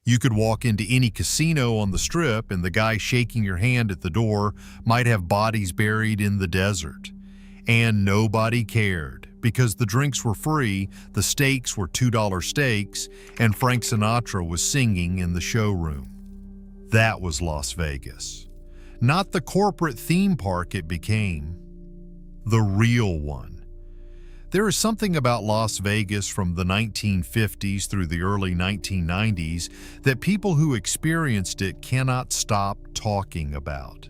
You could walk into any casino on the Strip and the guy shaking your hand at the door might have bodies buried in the desert. And nobody cared, because the drinks were free, the steaks were $2 steaks, and Frank Sinatra was singing in the showroom. That was Las Vegas. Not the corporate theme park it became. The real one. There is something about Las Vegas from the 1950s through the early 1990s that people who experienced it cannot stop talking about.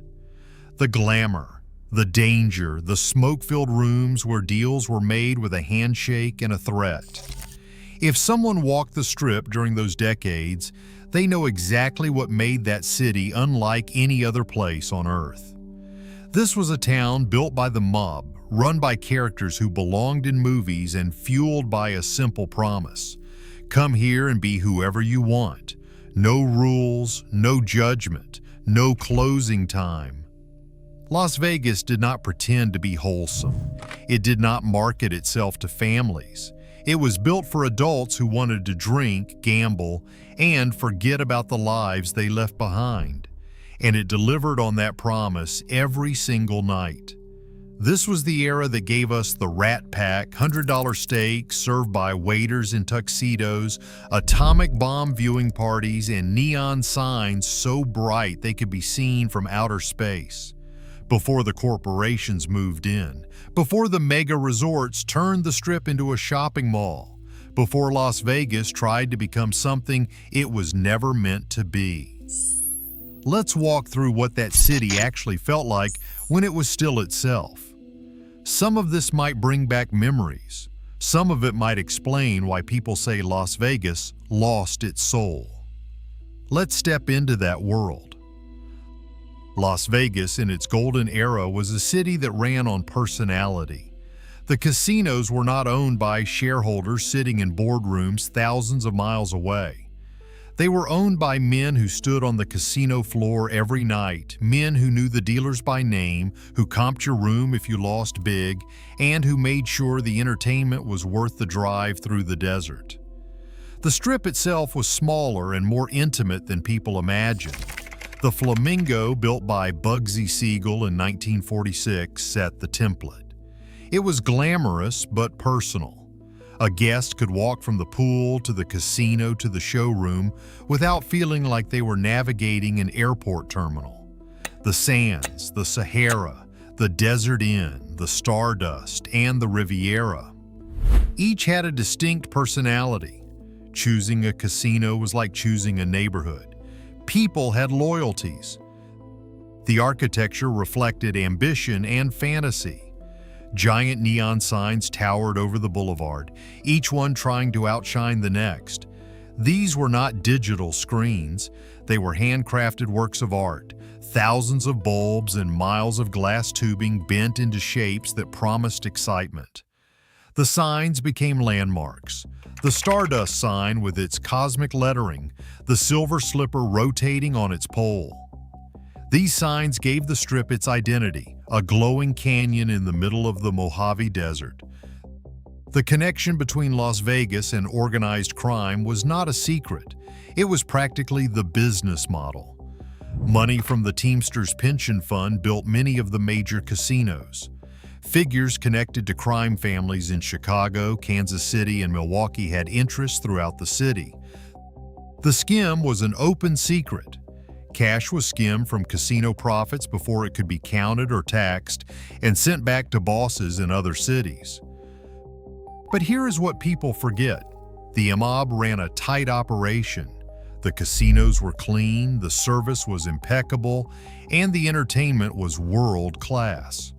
The glamour, the danger, the smoke-filled rooms where deals were made with a handshake and a threat. If someone walked the Strip during those decades, they know exactly what made that city unlike any other place on Earth. This was a town built by the mob, run by characters who belonged in movies and fueled by a simple promise. Come here and be whoever you want. No rules, no judgment, no closing time. Las Vegas did not pretend to be wholesome. It did not market itself to families. It was built for adults who wanted to drink, gamble, and forget about the lives they left behind. And it delivered on that promise every single night. This was the era that gave us the Rat Pack, $100 steaks served by waiters in tuxedos, atomic bomb viewing parties, and neon signs so bright they could be seen from outer space. Before the corporations moved in, before the mega resorts turned the Strip into a shopping mall, before Las Vegas tried to become something it was never meant to be. Let's walk through what that city actually felt like when it was still itself. Some of this might bring back memories. Some of it might explain why people say Las Vegas lost its soul. Let's step into that world. Las Vegas in its golden era was a city that ran on personality. The casinos were not owned by shareholders sitting in boardrooms thousands of miles away. They were owned by men who stood on the casino floor every night, men who knew the dealers by name, who comped your room if you lost big, and who made sure the entertainment was worth the drive through the desert. The Strip itself was smaller and more intimate than people imagined. The Flamingo, built by Bugsy Siegel in 1946, set the template. It was glamorous but personal. A guest could walk from the pool to the casino to the showroom without feeling like they were navigating an airport terminal. The Sands, the Sahara, the Desert Inn, the Stardust, and the Riviera. Each had a distinct personality. Choosing a casino was like choosing a neighborhood. People had loyalties. The architecture reflected ambition and fantasy. Giant neon signs towered over the boulevard, each one trying to outshine the next. These were not digital screens. They were handcrafted works of art, thousands of bulbs and miles of glass tubing bent into shapes that promised excitement. The signs became landmarks. The Stardust sign with its cosmic lettering, the silver slipper rotating on its pole. These signs gave the Strip its identity, a glowing canyon in the middle of the Mojave Desert. The connection between Las Vegas and organized crime was not a secret. It was practically the business model. Money from the Teamsters Pension Fund built many of the major casinos. Figures connected to crime families in Chicago, Kansas City, and Milwaukee had interests throughout the city. The skim was an open secret. Cash was skimmed from casino profits before it could be counted or taxed and sent back to bosses in other cities. But here is what people forget. The mob ran a tight operation. The casinos were clean, the service was impeccable, and the entertainment was world-class.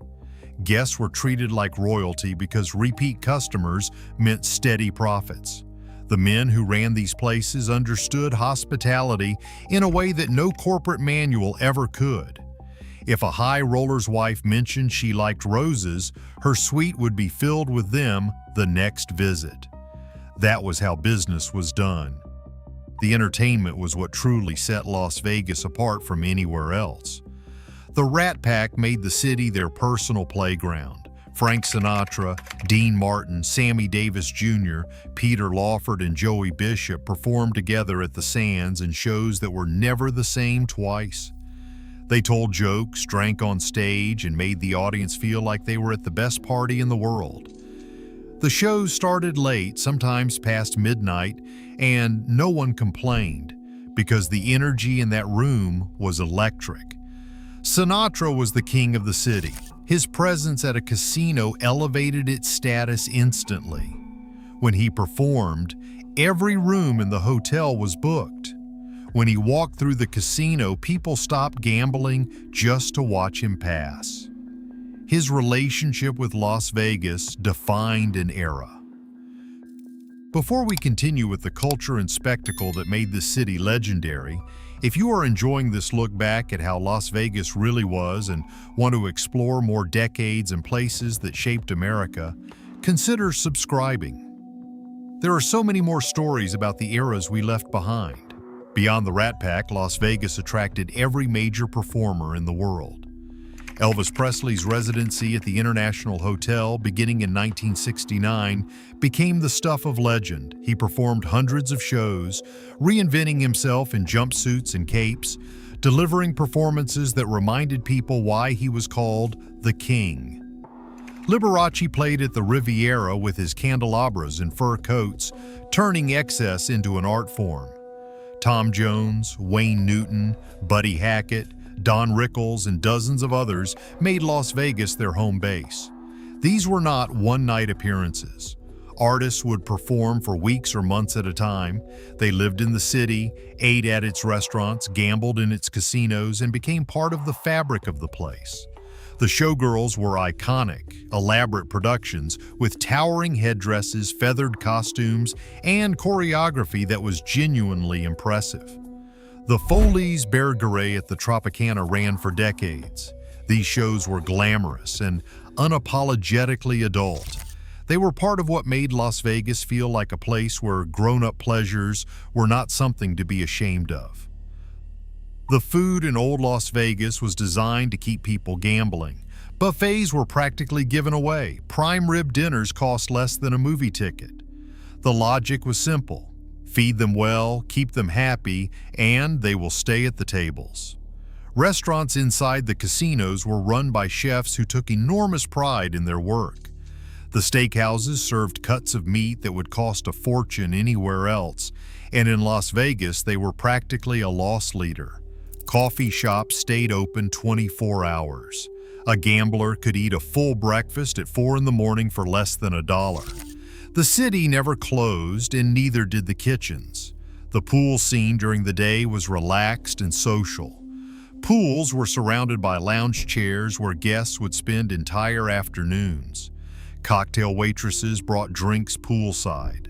Guests were treated like royalty because repeat customers meant steady profits. The men who ran these places understood hospitality in a way that no corporate manual ever could. If a high roller's wife mentioned she liked roses, her suite would be filled with them the next visit. That was how business was done. The entertainment was what truly set Las Vegas apart from anywhere else. The Rat Pack made the city their personal playground. Frank Sinatra, Dean Martin, Sammy Davis Jr., Peter Lawford, and Joey Bishop performed together at the Sands in shows that were never the same twice. They told jokes, drank on stage, and made the audience feel like they were at the best party in the world. The shows started late, sometimes past midnight, and no one complained because the energy in that room was electric. Sinatra was the king of the city. His presence at a casino elevated its status instantly. When he performed, every room in the hotel was booked. When he walked through the casino, people stopped gambling just to watch him pass. His relationship with Las Vegas defined an era. Before we continue with the culture and spectacle that made this city legendary, if you are enjoying this look back at how Las Vegas really was and want to explore more decades and places that shaped America, consider subscribing. There are so many more stories about the eras we left behind. Beyond the Rat Pack, Las Vegas attracted every major performer in the world. Elvis Presley's residency at the International Hotel, beginning in 1969, became the stuff of legend. He performed hundreds of shows, reinventing himself in jumpsuits and capes, delivering performances that reminded people why he was called the King. Liberace played at the Riviera with his candelabras and fur coats, turning excess into an art form. Tom Jones, Wayne Newton, Buddy Hackett, Don Rickles, and dozens of others made Las Vegas their home base. These were not one-night appearances. Artists would perform for weeks or months at a time. They lived in the city, ate at its restaurants, gambled in its casinos, and became part of the fabric of the place. The showgirls were iconic, elaborate productions with towering headdresses, feathered costumes, and choreography that was genuinely impressive. The Foley's Bergeret at the Tropicana ran for decades. These shows were glamorous and unapologetically adult. They were part of what made Las Vegas feel like a place where grown-up pleasures were not something to be ashamed of. The food in old Las Vegas was designed to keep people gambling. Buffets were practically given away. Prime rib dinners cost less than a movie ticket. The logic was simple. Feed them well, keep them happy, and they will stay at the tables. Restaurants inside the casinos were run by chefs who took enormous pride in their work. The steakhouses served cuts of meat that would cost a fortune anywhere else, and in Las Vegas they were practically a loss leader. Coffee shops stayed open 24 hours. A gambler could eat a full breakfast at 4 in the morning for less than $1. The city never closed, and neither did the kitchens. The pool scene during the day was relaxed and social. Pools were surrounded by lounge chairs where guests would spend entire afternoons. Cocktail waitresses brought drinks poolside.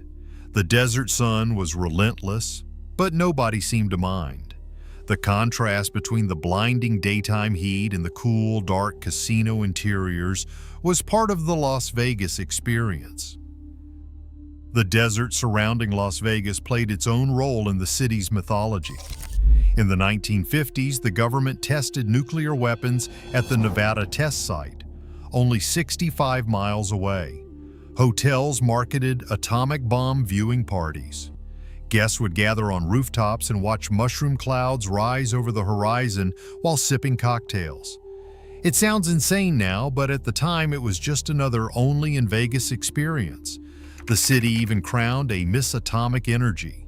The desert sun was relentless, but nobody seemed to mind. The contrast between the blinding daytime heat and the cool, dark casino interiors was part of the Las Vegas experience. The desert surrounding Las Vegas played its own role in the city's mythology. In the 1950s, the government tested nuclear weapons at the Nevada test site, only 65 miles away. Hotels marketed atomic bomb viewing parties. Guests would gather on rooftops and watch mushroom clouds rise over the horizon while sipping cocktails. It sounds insane now, but at the time it was just another only in Vegas experience. The city even crowned a Miss Atomic Energy.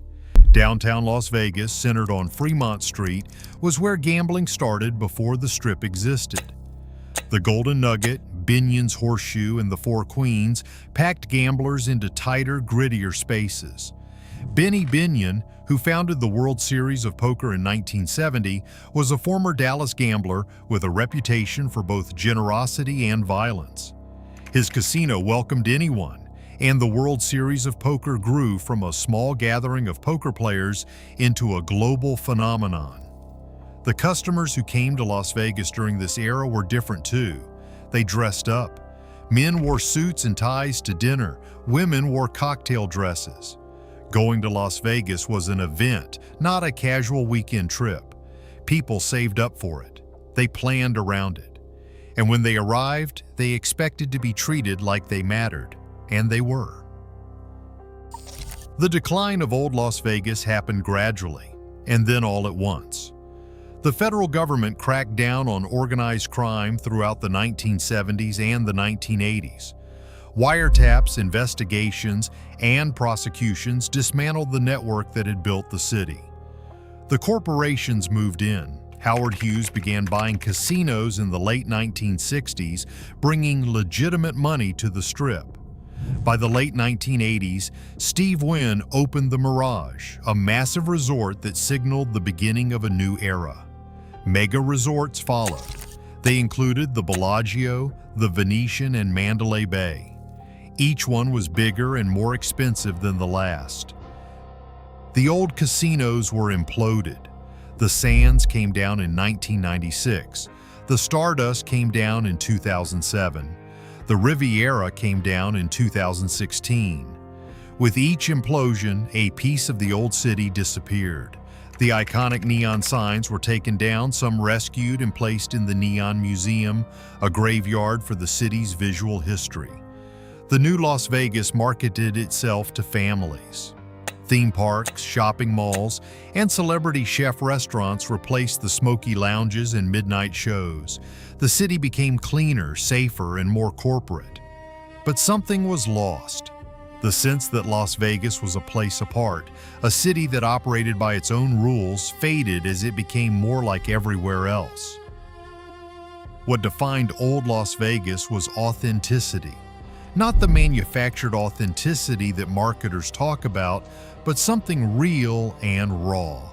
Downtown Las Vegas, centered on Fremont Street, was where gambling started before the Strip existed. The Golden Nugget, Binion's Horseshoe, and the Four Queens packed gamblers into tighter, grittier spaces. Benny Binion, who founded the World Series of Poker in 1970, was a former Dallas gambler with a reputation for both generosity and violence. His casino welcomed anyone, and the World Series of Poker grew from a small gathering of poker players into a global phenomenon. The customers who came to Las Vegas during this era were different too. They dressed up. Men wore suits and ties to dinner. Women wore cocktail dresses. Going to Las Vegas was an event, not a casual weekend trip. People saved up for it. They planned around it. And when they arrived, they expected to be treated like they mattered, and they were. The decline of old Las Vegas happened gradually, and then all at once. The federal government cracked down on organized crime throughout the 1970s and the 1980s. Wiretaps, investigations, and prosecutions dismantled the network that had built the city. The corporations moved in. Howard Hughes began buying casinos in the late 1960s, bringing legitimate money to the Strip. By the late 1980s, Steve Wynn opened the Mirage, a massive resort that signaled the beginning of a new era. Mega resorts followed. They included the Bellagio, the Venetian, and Mandalay Bay. Each one was bigger and more expensive than the last. The old casinos were imploded. The Sands came down in 1996. The Stardust came down in 2007. The Riviera came down in 2016. With each implosion, a piece of the old city disappeared. The iconic neon signs were taken down, some rescued and placed in the Neon Museum, a graveyard for the city's visual history. The new Las Vegas marketed itself to families. Theme parks, shopping malls, and celebrity chef restaurants replaced the smoky lounges and midnight shows. The city became cleaner, safer, and more corporate. But something was lost. The sense that Las Vegas was a place apart, a city that operated by its own rules, faded as it became more like everywhere else. What defined old Las Vegas was authenticity. Not the manufactured authenticity that marketers talk about, but something real and raw.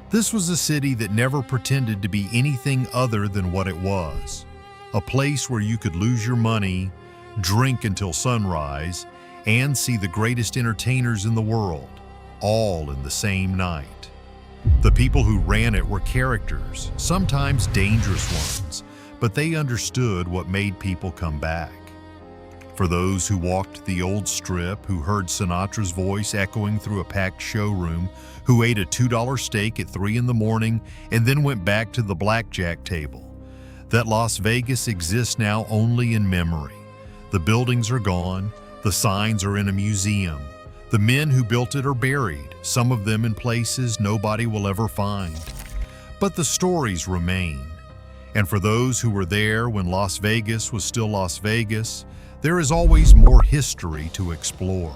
This was a city that never pretended to be anything other than what it was. A place where you could lose your money, drink until sunrise, and see the greatest entertainers in the world, all in the same night. The people who ran it were characters, sometimes dangerous ones, but they understood what made people come back. For those who walked the old Strip, who heard Sinatra's voice echoing through a packed showroom, who ate a $2 steak at 3 in the morning and then went back to the blackjack table, that Las Vegas exists now only in memory. The buildings are gone, the signs are in a museum. The men who built it are buried, some of them in places nobody will ever find. But the stories remain. And for those who were there when Las Vegas was still Las Vegas, there is always more history to explore.